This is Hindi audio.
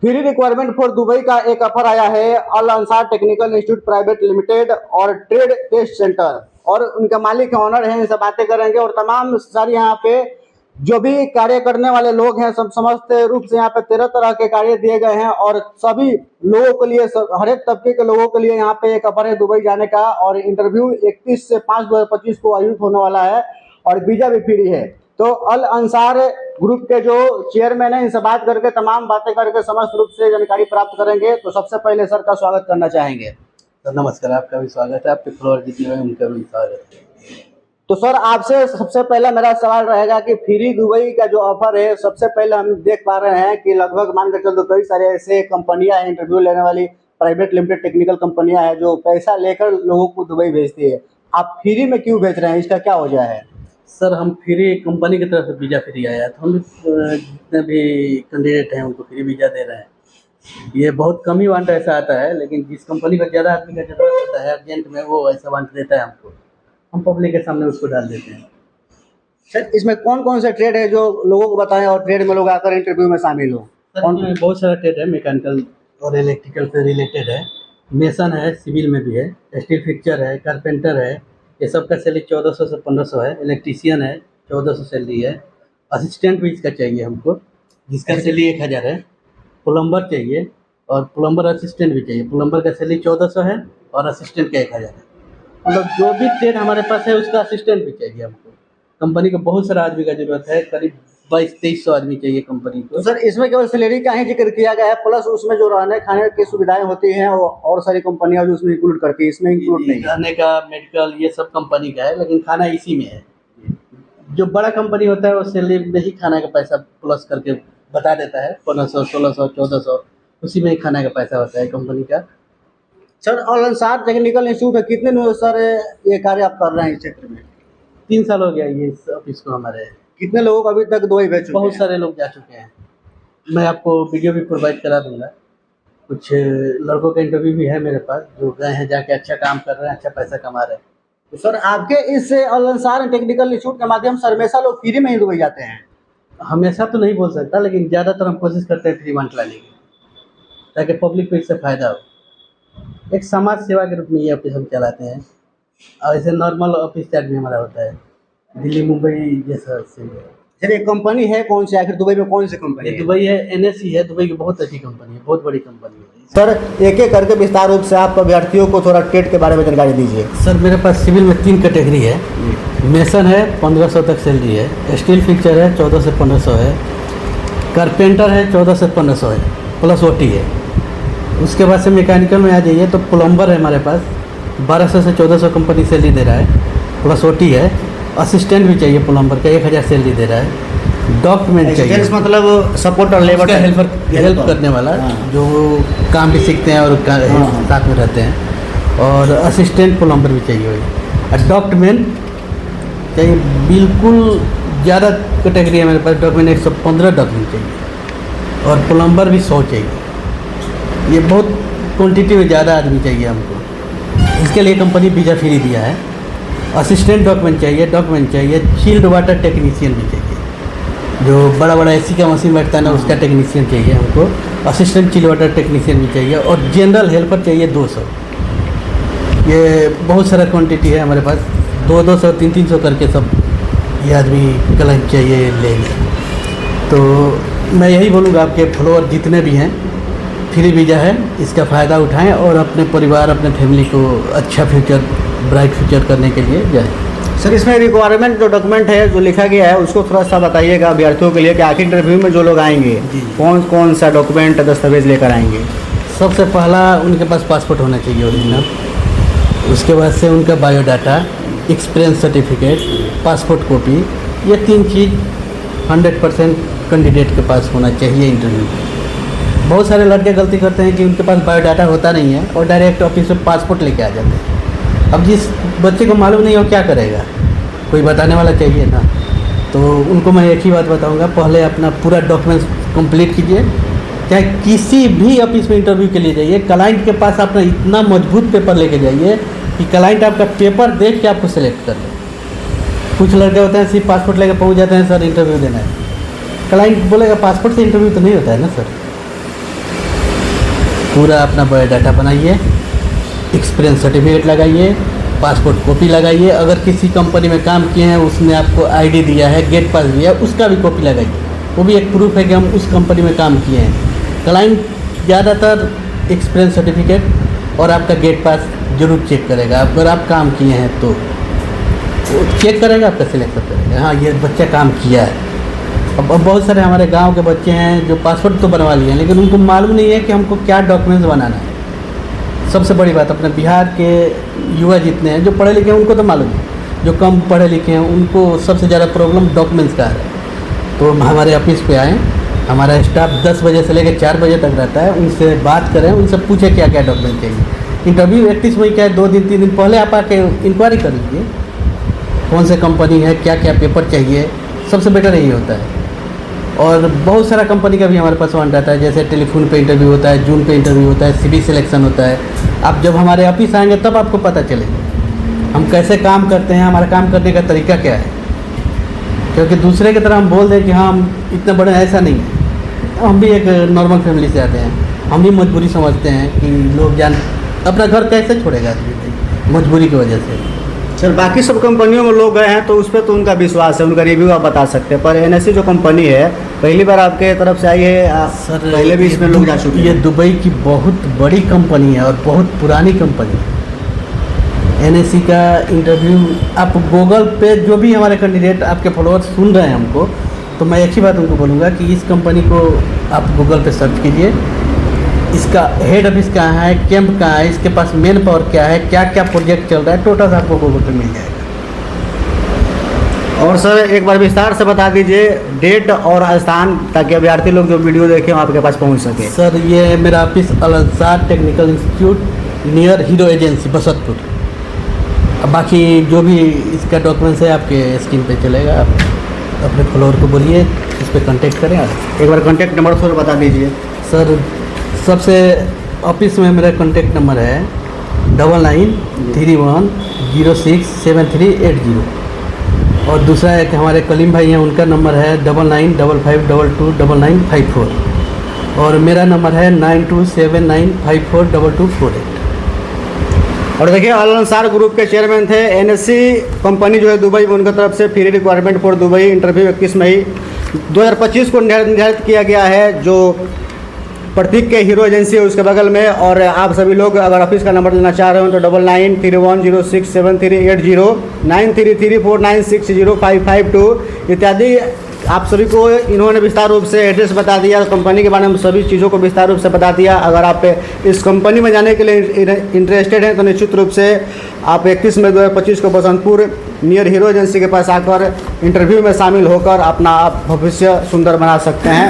फ्री रिक्वायरमेंट फॉर दुबई का एक ऑफर आया है Al Ansar technical institute private limited और ट्रेड टेस्ट सेंटर, और उनका मालिक ऑनर है, इनसे बातें करेंगे। और तमाम सारी यहाँ पे जो भी कार्य करने वाले लोग हैं सब समस्त रूप से यहाँ पे 13 तरह के कार्य दिए गए हैं, और सभी लोगों के लिए, हर एक तबके के लोगों के लिए यहाँ पे एक ऑफर है दुबई जाने का। और इंटरव्यू 31 से 5/2025 को आयोजित होने वाला है और वीजा भी फ्री है। तो अल अंसार ग्रुप के जो चेयरमैन है, इनसे बात करके तमाम बातें करके समस्त रूप से जानकारी प्राप्त करेंगे। तो सबसे पहले सर का स्वागत करना चाहेंगे। तो नमस्कार, आपका भी स्वागत है। आपके फ्लोर जितने हैं उनका भी स्वागत है। तो सर आपसे सबसे पहला मेरा सवाल रहेगा कि फ्री दुबई का जो ऑफर है, सबसे पहले हम देख पा रहे हैं कि लगभग मान कर चल तो कई सारे ऐसे कंपनियां हैं, इंटरव्यू लेने वाली प्राइवेट लिमिटेड टेक्निकल कंपनियां हैं जो पैसा लेकर लोगों को दुबई भेजती है। आप फ्री में क्यों भेज रहे हैं, इसका क्या वजह है? सर, हम फ्री कंपनी की तरफ से वीज़ा फ्री आया तो हम जितने भी कैंडिडेट हैं उनको फ्री वीज़ा दे रहे हैं। ये बहुत कम ही वांट ऐसा आता है, लेकिन जिस कंपनी का ज़्यादा आदमी का जरूरत होता है अर्जेंट में, वो ऐसा वांट देता है हमको, हम पब्लिक के सामने उसको डाल देते हैं। सर इसमें कौन कौन से ट्रेड है जो लोगों को बताएं और ट्रेड में लोग आकर इंटरव्यू में शामिल हो? सर इसमें बहुत सारा ट्रेड है, मैकेनिकल और इलेक्ट्रिकल से रिलेटेड है, मेसन है, सिविल में भी है, स्टील फिक्चर है, कारपेंटर है। ये सब का सैलरी 1400 से 1500 है। इलेक्ट्रीशियन है, 1400 सैलरी है। असिस्टेंट भी इसका चाहिए हमको, जिसका सैलरी 1000 है। प्लम्बर चाहिए और प्लम्बर असिस्टेंट भी चाहिए। प्लम्बर का सैलरी 1400 है और असिस्टेंट का 1000 है। मतलब जो भी ट्रेड हमारे पास है उसका असिस्टेंट भी चाहिए हमको। कंपनी को बहुत सारा आदमी का जरूरत है, करीब 2200-2300 आदमी चाहिए कंपनी को। तो सर इसमें केवल सैलरी का ही जिक्र किया गया है, प्लस उसमें जो रहने खाने की सुविधाएं होती हैं वो और सारी कंपनियां जो उसमें इंक्लूड करती है, इसमें इंक्लूड नहीं है? रहने का, मेडिकल, ये सब कंपनी का है, लेकिन खाना इसी में है। जो बड़ा कंपनी होता है वो सैलरी में ही खाना का पैसा प्लस करके बता देता है, 1500, 1600, 1400, उसी में ही खाना का पैसा होता है कंपनी का। सर अल अंसार टेक्निकल इंस्टीट्यूट है, कितने लोग सर ये कार्य आप कर रहे हैं इस क्षेत्र में? 3 साल हो गया ये इस ऑफिस को हमारे। कितने लोगों को अभी तक दुबई भेज चुके बहुत हैं? सारे लोग जा चुके हैं। मैं आपको वीडियो भी प्रोवाइड करा दूंगा। कुछ लड़कों का इंटरव्यू भी है मेरे पास, जो गए हैं जाके अच्छा काम कर रहे हैं, अच्छा पैसा कमा रहे हैं। तो सर आपके इस अल अंसार टेक्निकल इंस्टीट्यूट के माध्यम से हमेशा लोग फ्री में ही दुबई जाते हैं? हमेशा तो नहीं बोल सकता, लेकिन ज़्यादातर हम कोशिश करते हैं फ्री वांट लाने की, ताकि पब्लिक को इससे फ़ायदा हो। एक समाज सेवा के रूप में ये ऑफिस हम चलाते हैं। और ऐसे नॉर्मल ऑफिस चार्ज भी हमारा होता है, दिल्ली मुंबई जैसा से। सर ये कंपनी है कौन सी, आखिर दुबई में कौन सी कंपनी ये है? दुबई है, NSE है। दुबई की बहुत अच्छी कंपनी है, बहुत बड़ी कंपनी है। सर एक एक करके विस्तार रूप से आप अभ्यर्थियों को थोड़ा ट्रेड के बारे में जानकारी दीजिए। सर मेरे पास सिविल में 3 कैटेगरी है। मेसन है, 1500 तक सैलरी है। स्टील फिक्चर है, 1400 से 1500 है। कारपेंटर है, 1400 से 1500 है, प्लस OT है। उसके बाद से मैकेनिकल में आ जाइए तो प्लम्बर है हमारे पास, 1200 से 1400 कंपनी सैलरी दे रहा है, प्लस OT है। असिस्टेंट भी चाहिए प्लम्बर का, 1000 सैलरी दे रहा है। डॉक्यूमेंट चाहिए, मतलब सपोर्ट और लेबर हेल्प करने वाला, जो काम भी सीखते हैं और साथ में रहते हैं। और असिस्टेंट प्लम्बर भी चाहिए वही। और डॉक्यूमेंट चाहिए, बिल्कुल ज़्यादा कैटेगरी है मेरे पास। डॉक्यूमेंट 115 डॉक्यूमेंट चाहिए और प्लम्बर भी 100 चाहिए। ये बहुत क्वांटिटी में ज़्यादा आदमी चाहिए हमको, इसके लिए कंपनी वीज़ा फ्री दिया है। असिस्टेंट डॉक्यूमेंट चाहिए। चिल्ड वाटर टेक्नीशियन भी चाहिए, जो बड़ा बड़ा AC का मशीन बैठता है ना, उसका टेक्नीशियन चाहिए हमको। असिस्टेंट चिल्ड वाटर टेक्नीशियन भी चाहिए और जनरल हेल्पर चाहिए 200। ये बहुत सारा क्वांटिटी है हमारे पास, 200, 300 करके सब ये आदमी क्लाइंट चाहिए लेंगे। तो मैं यही बोलूँगा, आपके फॉलोअर जितने भी हैं, फ्री वीज़ा है, इसका फ़ायदा उठाएं और अपने परिवार, अपने फैमिली को अच्छा फ्यूचर, ब्राइट फ्यूचर करने के लिए जाएं। सर इसमें रिक्वायरमेंट जो डॉक्यूमेंट है जो लिखा गया है उसको थोड़ा सा बताइएगा अभ्यर्थियों के लिए कि आखिर इंटरव्यू में जो लोग आएंगे कौन कौन सा डॉक्यूमेंट दस्तावेज लेकर आएंगे? सबसे पहला उनके पास पासपोर्ट होना चाहिए ओरिजिनल। उसके बाद से उनका biodata, experience certificate, passport copy, ये 3 चीज़ 100% कैंडिडेट के पास होना चाहिए इंटरव्यू में। बहुत सारे लड़के गलती करते हैं कि उनके पास बायोडाटा होता नहीं है और डायरेक्ट ऑफिस में पासपोर्ट लेके आ जाते हैं। अब जिस बच्चे को मालूम नहीं हो क्या करेगा, कोई बताने वाला चाहिए ना। तो उनको मैं एक ही बात बताऊंगा, पहले अपना पूरा डॉक्यूमेंट्स कंप्लीट कीजिए। चाहे किसी भी ऑफिस में इंटरव्यू के लिए जाइए, क्लाइंट के पास अपना इतना मजबूत पेपर लेके जाइए कि क्लाइंट आपका पेपर देख के आपको सेलेक्ट कर ले। कुछ लड़के होते हैं सिर्फ पासपोर्ट लेकर पहुंच जाते हैं, सर इंटरव्यू देना है। क्लाइंट बोलेगा पासपोर्ट से इंटरव्यू तो नहीं होता है ना सर। पूरा अपना बायोडाटा बनाइए, एक्सपीरियंस सर्टिफिकेट लगाइए, पासपोर्ट कॉपी लगाइए। अगर किसी कंपनी में काम किए हैं, उसने आपको आईडी दिया है, गेट पास दिया है, उसका भी कॉपी लगाइए। वो भी एक प्रूफ है कि हम उस कंपनी में काम किए हैं। क्लाइंट ज़्यादातर एक्सपीरियंस सर्टिफिकेट और आपका गेट पास जरूर चेक करेगा। अगर आप काम किए हैं तो वो चेक करेगा, आपका सिलेक्शन करेगा, हाँ ये बच्चा काम किया है। अब बहुत सारे हमारे गांव के बच्चे हैं जो पासपोर्ट तो बनवा लिए हैं, लेकिन उनको मालूम नहीं है कि हमको क्या डॉक्यूमेंट्स बनाना है। सबसे बड़ी बात, अपने बिहार के युवा जितने हैं जो पढ़े लिखे हैं उनको तो मालूम है, जो कम पढ़े लिखे हैं उनको सबसे ज़्यादा प्रॉब्लम डॉक्यूमेंट्स का है। तो हमारे ऑफिस पे आएँ, हमारा स्टाफ 10 बजे से लेकर 4 बजे तक रहता है, उनसे बात करें, उनसे पूछे क्या क्या डॉक्यूमेंट चाहिए। इंटरव्यू 31 मई का है, 2 दिन 3 दिन पहले आप आके इंक्वायरी कर लीजिए कौन से कंपनी है, क्या क्या पेपर चाहिए, सबसे बेटर यही होता है। और बहुत सारा कंपनी का भी हमारे पास वन रहता है, जैसे टेलीफोन पे इंटरव्यू होता है, जूम पे इंटरव्यू होता है, सीवी सिलेक्शन होता है। आप जब हमारे ऑफिस आएंगे तब आपको पता चलेगा हम कैसे काम करते हैं, हमारा काम करने का तरीका क्या है। क्योंकि दूसरे की तरह हम बोल दें कि हाँ हम इतने बड़े, ऐसा नहीं है। हम भी एक नॉर्मल फैमिली से आते हैं, हम भी मजबूरी समझते हैं कि लोग जान अपना घर कैसे छोड़ेगा मजबूरी की वजह से। सर बाकी सब कंपनियों में लोग गए हैं तो उस पर तो उनका विश्वास है, उनका रिव्यू आप बता सकते हैं, पर एनएससी जो कंपनी है पहली बार आपके तरफ से आई है, सर पहले भी इसमें लोग जा चुके हैं। ये दुबई की बहुत बड़ी कंपनी है और बहुत पुरानी कंपनी है। एनएससी का इंटरव्यू आप गूगल पे जो भी हमारे कैंडिडेट आपके फॉलोअर्स सुन रहे हैं हमको, तो मैं एक ही बात उनको बोलूँगा कि इस कंपनी को आप गूगल पे सर्च कीजिए, इसका हेड ऑफिस कहाँ है, कैंप कहाँ है, इसके पास मेन पावर क्या है, क्या क्या प्रोजेक्ट चल रहा है, टोटल आपको गूगल पे मिल जाएगा। और सर एक बार विस्तार से बता दीजिए डेट और स्थान, ताकि अभ्यर्थी लोग जो वीडियो देखें आपके पास पहुंच सके। सर ये मेरा office Al Ansar technical institute near Hero agency Basatpur. अब बाकी जो भी इसका डॉक्यूमेंट्स है आपके स्क्रीन पे चलेगा, आप अपने फॉलोअर को बोलिए इस पर कॉन्टेक्ट करें। एक बार कॉन्टैक्ट नंबर थोड़ा बता दीजिए। सर सबसे ऑफिस में मेरा कॉन्टेक्ट नंबर है 9931067380 और दूसरा एक हमारे कलीम भाई हैं, उनका नंबर है 9955229954 और मेरा नंबर है 9279542248। और देखिए अल अंसार ग्रुप के चेयरमैन थे। एनएससी कंपनी जो है दुबई में, उनकी तरफ से free requirement for Dubai interview 21 मई 2025 को निर्धारित किया गया है, जो प्रतीक के हीरो एजेंसी है उसके बगल में। और आप सभी लोग अगर ऑफिस का नंबर लेना चाह रहे हो तो 9931067380 9334960552 इत्यादि आप सभी को इन्होंने विस्तार रूप से एड्रेस बता दिया, कंपनी के बारे में सभी चीज़ों को विस्तार रूप से बता दिया। अगर आप इस कंपनी में जाने के लिए इंटरेस्टेड हैं तो निश्चित रूप से आप 31 मई 2025 को बसंतपुर नियर हीरो एजेंसी के पास आकर इंटरव्यू में शामिल होकर अपना आप भविष्य सुंदर बना सकते हैं।